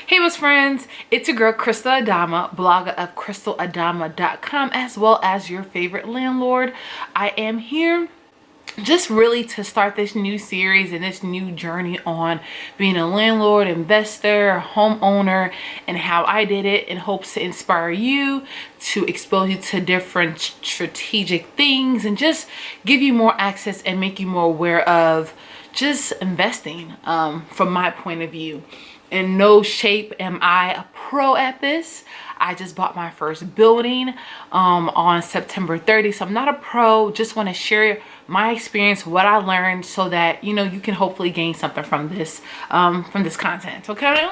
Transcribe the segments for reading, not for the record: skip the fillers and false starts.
Hey best friends, it's your girl Crystal Adama, blogger of crystaladama.com, as well as your favorite landlord. I am here just really to start this new series and this new journey on being a landlord, investor, homeowner, and how I did it, in hopes to inspire you, to expose you to different strategic things, and just give you more access and make you more aware of just investing from my point of view. In no shape am I a pro at this. I just bought my first building on September 30th, so I'm not a pro. Just want to share my experience, what I learned, so that you can hopefully gain something from this content. Okay.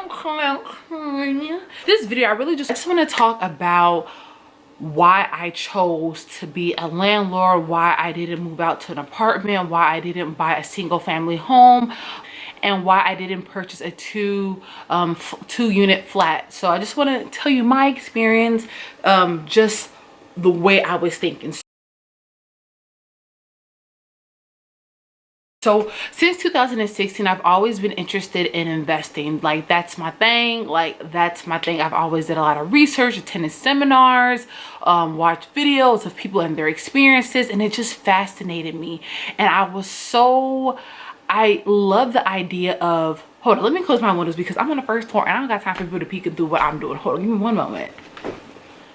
This video, I just want to talk about why I chose to be a landlord, why I didn't move out to an apartment, why I didn't buy a single family home, and why I didn't purchase a two unit flat. So I just want to tell you my experience, just the way I was thinking. So since 2016, I've always been interested in investing. Like, that's my thing. I've always did a lot of research, attended seminars, watched videos of people and their experiences, and it just fascinated me. And I love the idea of, hold on, let me close my windows because I'm on the first floor and I don't got time for people to peek and through what I'm doing. Hold on, give me one moment.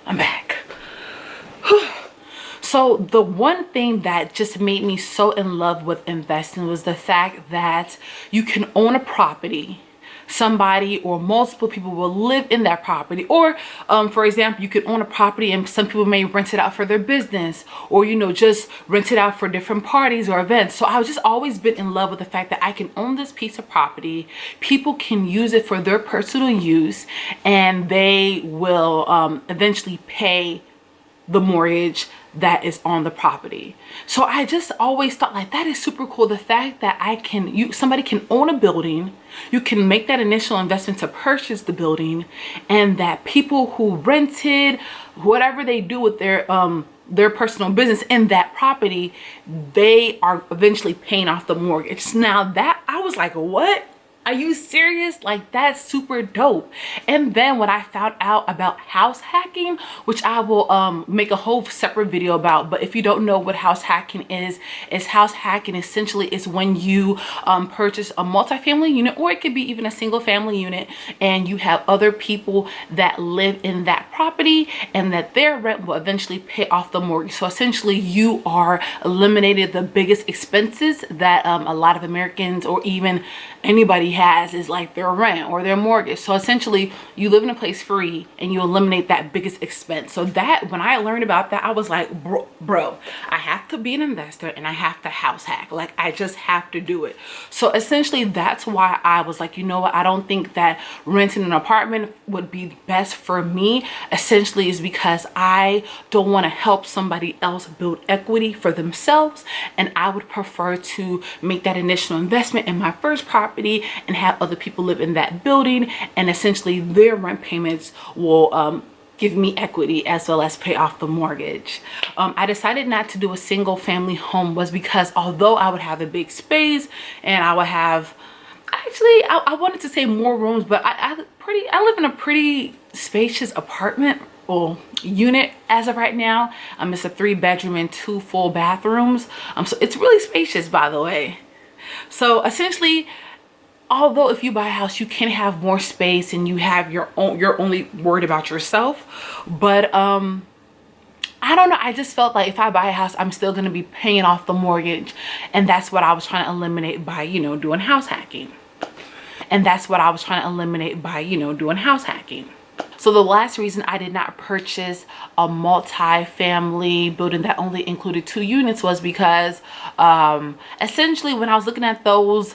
I'm back. So the one thing that just made me so in love with investing was the fact that you can own a property. Somebody or multiple people will live in that property, or for example, you could own a property and some people may rent it out for their business, or just rent it out for different parties or events. So I've just always been in love with the fact that I can own this piece of property, people can use it for their personal use, and they will eventually pay the mortgage that is on the property. So I just always thought, like, that is super cool. The fact that somebody can own a building, you can make that initial investment to purchase the building, and that people who rented, whatever they do with their personal business in that property, they are eventually paying off the mortgage. Now that, I was like, what? Are you serious? Like, that's super dope. And then when I found out about house hacking, which I will make a whole separate video about, but if you don't know what house hacking is house hacking essentially is when you purchase a multifamily unit, or it could be even a single family unit, and you have other people that live in that property, and that their rent will eventually pay off the mortgage. So essentially you are eliminating the biggest expenses that a lot of Americans, or even anybody, has, is like their rent or their mortgage. So essentially you live in a place free and you eliminate that biggest expense. So that, when I learned about that, I was like, bro, I have to be an investor and I have to house hack. Like, I just have to do it. So essentially that's why I was like, you know what, I don't think that renting an apartment would be best for me. Essentially is because I don't want to help somebody else build equity for themselves, and I would prefer to make that initial investment in my first property and have other people live in that building, and essentially their rent payments will give me equity as well as pay off the mortgage. I decided not to do a single family home was because although I would have a big space and I would have, actually I wanted to say more rooms, but I live in a pretty spacious apartment or unit as of right now. It's a 3-bedroom and 2 full bathrooms. So it's really spacious, by the way. So essentially, although if you buy a house, you can have more space and you have you're only worried about yourself. But I don't know, I just felt like if I buy a house, I'm still going to be paying off the mortgage. And that's what I was trying to eliminate by, doing house hacking. So the last reason I did not purchase a multi-family building that only included 2 units was because essentially when I was looking at those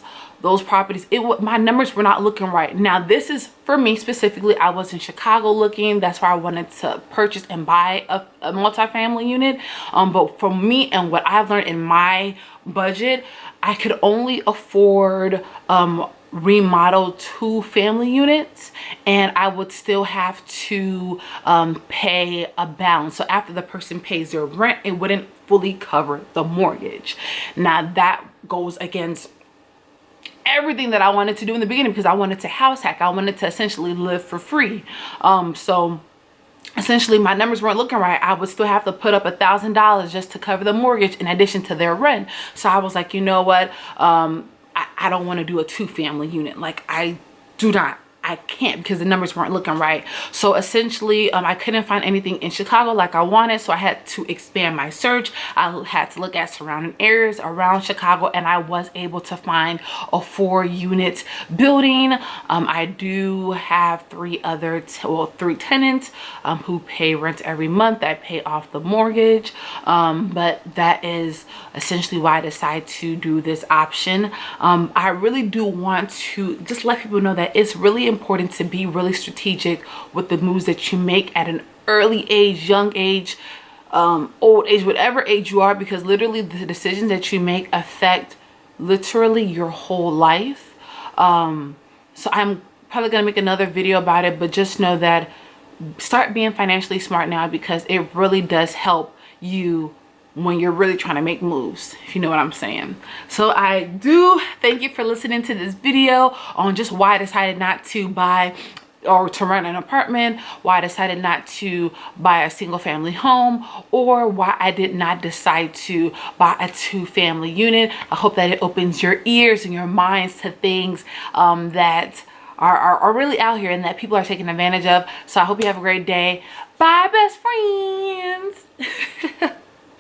properties, my numbers were not looking right. Now this is for me specifically. I was in Chicago looking. That's why I wanted to purchase and buy a multi-family unit. But for me and what I've learned in my budget, I could only afford remodel 2 family units, and I would still have to pay a balance. So after the person pays their rent, it wouldn't fully cover the mortgage. Now that goes against everything that I wanted to do in the beginning because I wanted to house hack. I wanted to essentially live for free. So essentially my numbers weren't looking right. I would still have to put up $1,000 just to cover the mortgage in addition to their rent. So I was like, you know what? I don't want to do a 2-family unit. Like I can't, because the numbers weren't looking right. So essentially, I couldn't find anything in Chicago like I wanted. So I had to expand my search. I had to look at surrounding areas around Chicago, and I was able to find a 4-unit building. I do have 3 tenants who pay rent every month. I pay off the mortgage. But that is essentially why I decided to do this option. I really do want to just let people know that it's really important to be really strategic with the moves that you make at an early age, young age, old age, whatever age you are, because literally the decisions that you make affect literally your whole life. So I'm probably gonna make another video about it, but just know that start being financially smart now, because it really does help you when you're really trying to make moves, if you know what I'm saying. So I do thank you for listening to this video on just why I decided not to buy or to rent an apartment, why I decided not to buy a single family home, or why I did not decide to buy a 2-family unit. I hope that it opens your ears and your minds to things that are really out here and that people are taking advantage of. So I hope you have a great day. Bye, best friends.